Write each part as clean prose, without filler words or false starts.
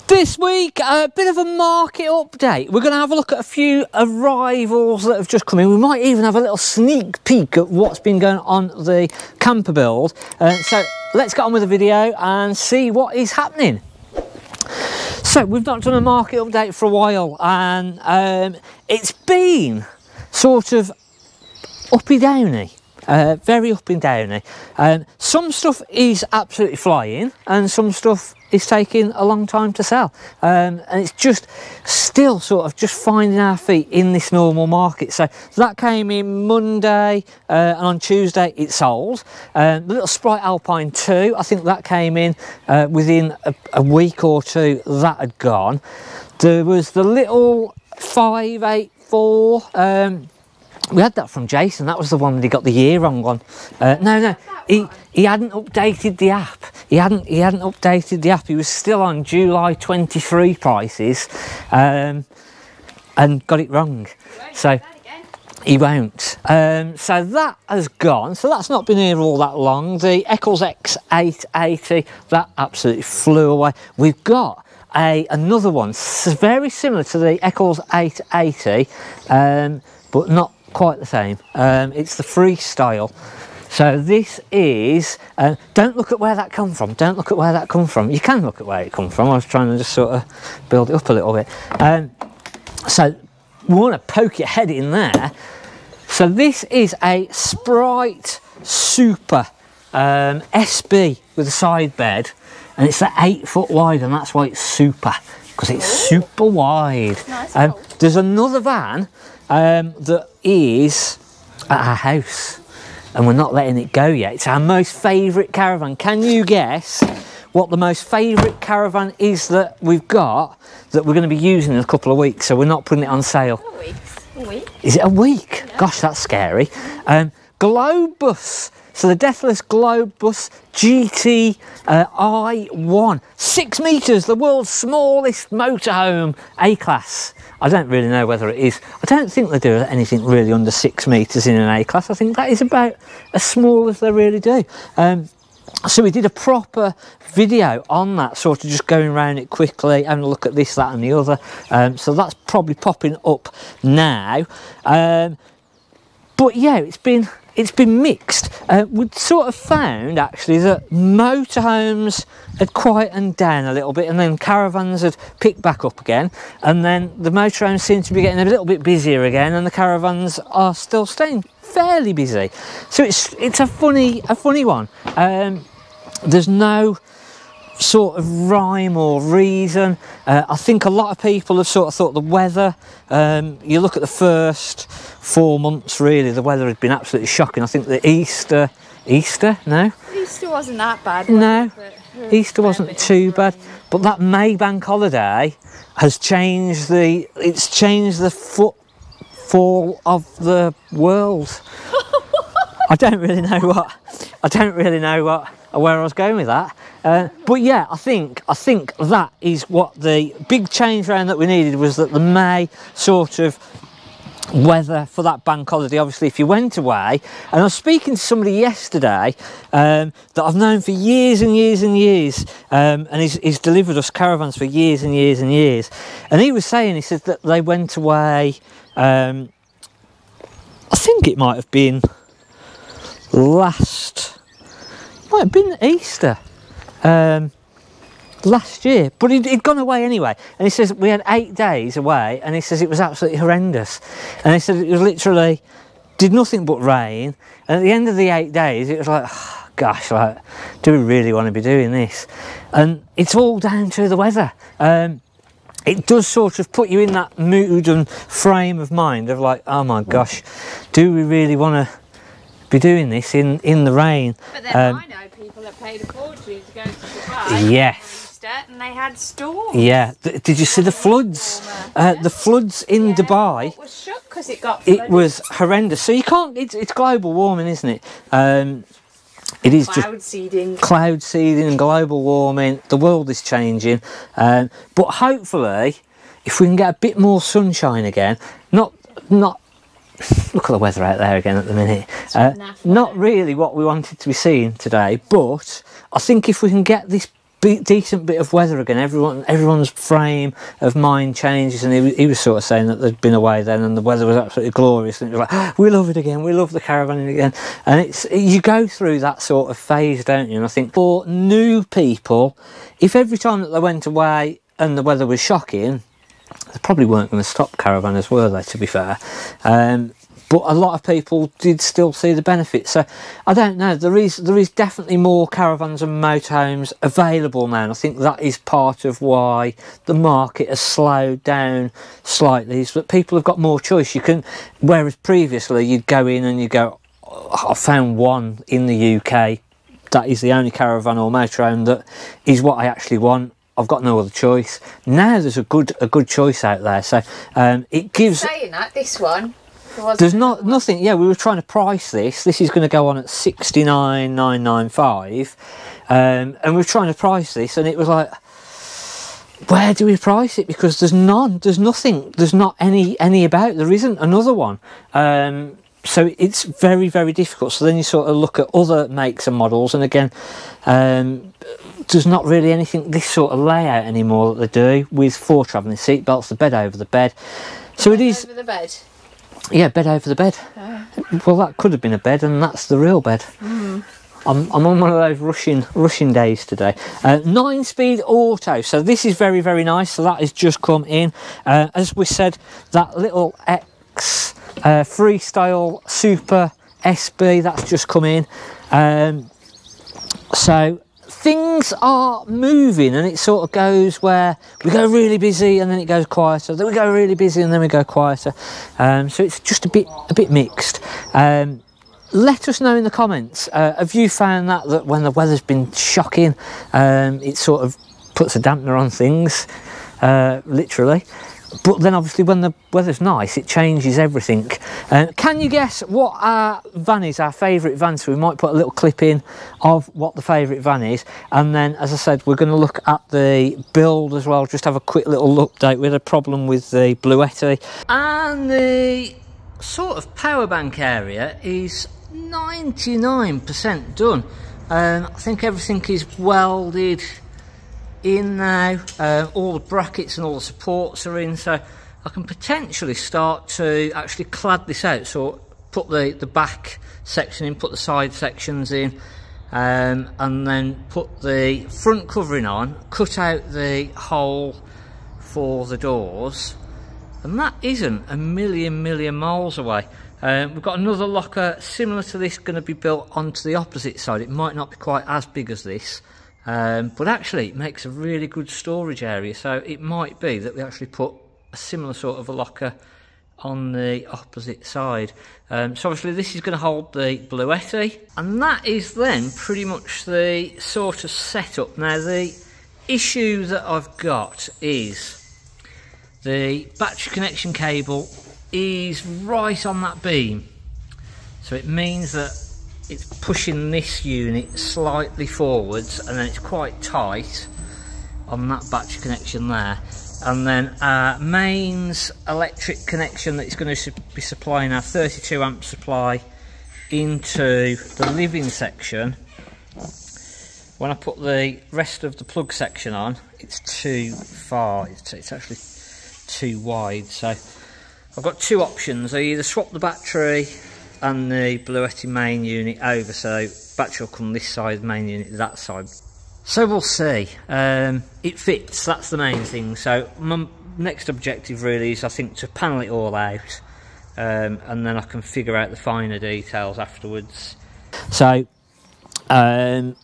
This week, a bit of a market update. We're going to have a look at a few arrivals that have just come in. We might even have a little sneak peek at what's been going on the camper build. So let's get on with the video and see what is happening. So we've not done a market update for a while, and it's been sort of uppy downy. Very up and downy. Some stuff is absolutely flying and some stuff is taking a long time to sell, and it's just still sort of just finding our feet in this normal market. So that came in Monday, and on Tuesday it sold. The little Sprite Alpine 2, I think that came in within a week or two. That had gone. There was the little 584, we had that from Jason. That was the one that he got the year wrong on. No, he hadn't updated the app. He hadn't updated the app. He was still on July 23 prices, and got it wrong. So he won't. So that has gone. So that's not been here all that long. The Eccles X880, that absolutely flew away. We've got another one very similar to the Eccles 880, but not quite the same. It's the freestyle. So this is, don't look at where that come from. Don't look at where that come from. You can look at where it come from. I was trying to just sort of build it up a little bit. So we want to poke your head in there. So this is a Sprite Super SB with a side bed, and it's 8 foot wide, and that's why it's super, because it's super wide. Nice. There's another van that is at our house, and we're not letting it go yet. It's our most favourite caravan. Can you guess what the most favourite caravan is that we've got that we're going to be using in a couple of weeks? So we're not putting it on sale. A week? Is it a week? Yeah. Gosh, that's scary. Globus. So the Deathless Globus GT I1, 6 metres, the world's smallest motorhome A-class. I don't really know whether it is. I don't think they do anything really under 6 metres in an A-class. I think that is about as small as they really do. So we did a proper video on that, sort of just going around it quickly, having a look at this, that and the other. So that's probably popping up now. But yeah, it's been mixed. We'd sort of found actually that motorhomes had quietened down a little bit, and then caravans had picked back up again, and then the motorhomes seem to be getting a little bit busier again, and the caravans are still staying fairly busy. So it's a funny one. There's no sort of rhyme or reason. I think a lot of people have sort of thought the weather, you look at the first 4 months really, the weather had been absolutely shocking. I think the Easter wasn't that bad, no, Easter wasn't too bad, but that May bank holiday has changed the footfall of the world. I don't really know where I was going with that, but yeah, I think that is what the big change around that we needed, was that the May sort of weather for that bank holiday. Obviously, if you went away, and I was speaking to somebody yesterday that I've known for years and years and years, and he's delivered us caravans for years and years and years, and he was saying, he said that they went away, I think it might have been Easter last year, but he'd gone away anyway, and he says we had 8 days away, and he says it was absolutely horrendous, and he said it was literally did nothing but rain, and at the end of the 8 days it was like, oh, gosh, like, do we really want to be doing this? And it's all down to the weather. It does sort of put you in that mood and frame of mind of like, oh my gosh, do we really want to be doing this in the rain? But then I know people that paid a fortune to go to Dubai. Yes. And they had storms. Yeah. Did you see the floods? The floods in Dubai. I was shocked because it got flooded. It was horrendous. So you can't. It's global warming, isn't it? It is cloud seeding. Cloud seeding and global warming. The world is changing. But hopefully, if we can get a bit more sunshine again, not. Look at the weather out there again at the minute. Not really what we wanted to be seeing today, but I think if we can get this decent bit of weather again. Everyone's frame of mind changes, and he was sort of saying that they'd been away then and the weather was absolutely glorious, and it was like, we love it again, we love the caravanning again. And you go through that sort of phase, don't you? And I think for new people, if every time that they went away and the weather was shocking, they probably weren't going to stop caravanners, were they, to be fair? But a lot of people did still see the benefits. So I don't know, there is definitely more caravans and motorhomes available now, and I think that is part of why the market has slowed down slightly, is that people have got more choice. You can, whereas previously you'd go in and you go, oh, I found one in the UK, that is the only caravan or motorhome that is what I actually want, I've got no other choice. Now there's a good choice out there, so it gives. Saying that, this one, there's nothing. Yeah, we were trying to price this. This is going to go on at 69,995, and we're trying to price this, and it was like, where do we price it? Because there's none. There's nothing. There's not any about. There isn't another one. So it's very, very difficult. So then you sort of look at other makes and models, and again, there's not really anything this sort of layout anymore that they do, with 4 travelling seat belts, the bed over the bed. So it is. Over the bed. Yeah, bed over the bed. Oh. Well, that could have been a bed, and that's the real bed. I'm on one of those rushing days today. 9-speed auto, so this is very, very nice. So that has just come in. As we said, that little X Freestyle Super SB, that's just come in. So things are moving, and it sort of goes where we go really busy and then it goes quieter, then we go really busy and then we go quieter. So it's just a bit mixed. Let us know in the comments, have you found that when the weather's been shocking, it sort of puts a dampener on things, literally? But then obviously when the weather's nice, it changes everything. Can you guess what our van is, our favourite van? So we might put a little clip in of what the favourite van is. And then, as I said, we're going to look at the build as well, just have a quick little update. We had a problem with the Bluetti. And the sort of power bank area is 99% done. I think everything is welded in now, all the brackets and all the supports are in, so I can potentially start to actually clad this out. So put the back section in, put the side sections in, and then put the front covering on, cut out the hole for the doors, and that isn't a million miles away. We've got another locker similar to this going to be built onto the opposite side. It might not be quite as big as this, but actually it makes a really good storage area, so it might be that we actually put a similar sort of a locker on the opposite side. So obviously this is going to hold the Bluetti, and that is then pretty much the sort of setup. Now the issue that I've got is the battery connection cable is right on that beam, so it means that it's pushing this unit slightly forwards, and then it's quite tight on that battery connection there. And then our mains electric connection that is going to be supplying our 32 amp supply into the living section. When I put the rest of the plug section on, it's too far, it's actually too wide. So I've got two options. I either swap the battery and the Bluetti main unit over, so battery will come this side, main unit that side. So we'll see. It fits, that's the main thing. So my next objective really is, I think, to panel it all out, and then I can figure out the finer details afterwards. So well,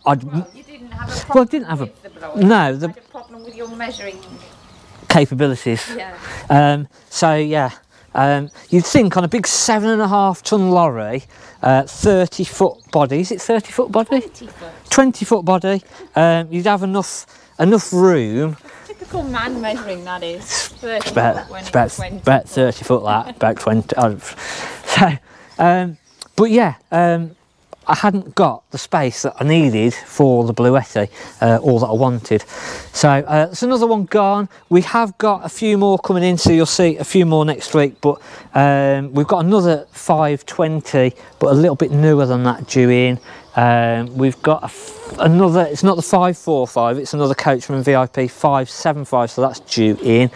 you didn't have a problem. Well, I didn't have with the blower. No, you had a problem with your measuring capabilities. Yeah. So yeah. You'd think on a big 7.5 ton lorry, 30 foot body, is it 30 foot body? 20 foot. 20 foot body, you'd have enough room. Typical man measuring, that is. 30 It's about 30 foot that, about 20. So, but yeah, I hadn't got the space that I needed for the Bluetti, or that I wanted. So there's another one gone. We have got a few more coming in, so you'll see a few more next week, but we've got another 520, but a little bit newer than that due in. We've got another, it's not the 545, it's another Coachman VIP 575, so that's due in.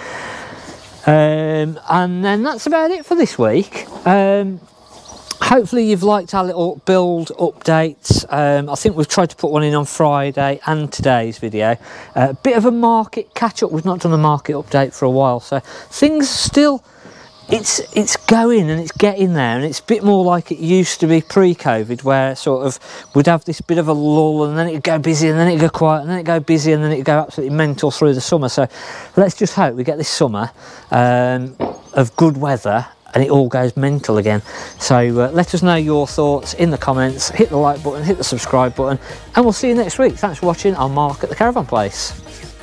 And then that's about it for this week. Hopefully you've liked our little build updates. I think we've tried to put one in on Friday and today's video. A bit of a market catch up. We've not done a market update for a while, so things still, it's going and it's getting there, and it's a bit more like it used to be pre-COVID, where sort of we'd have this bit of a lull and then it'd go busy and then it'd go quiet and then it'd go busy and then it'd go absolutely mental through the summer. So let's just hope we get this summer of good weather and it all goes mental again. So let us know your thoughts in the comments, hit the like button, hit the subscribe button, and we'll see you next week. Thanks for watching our Mark at the Caravan Place.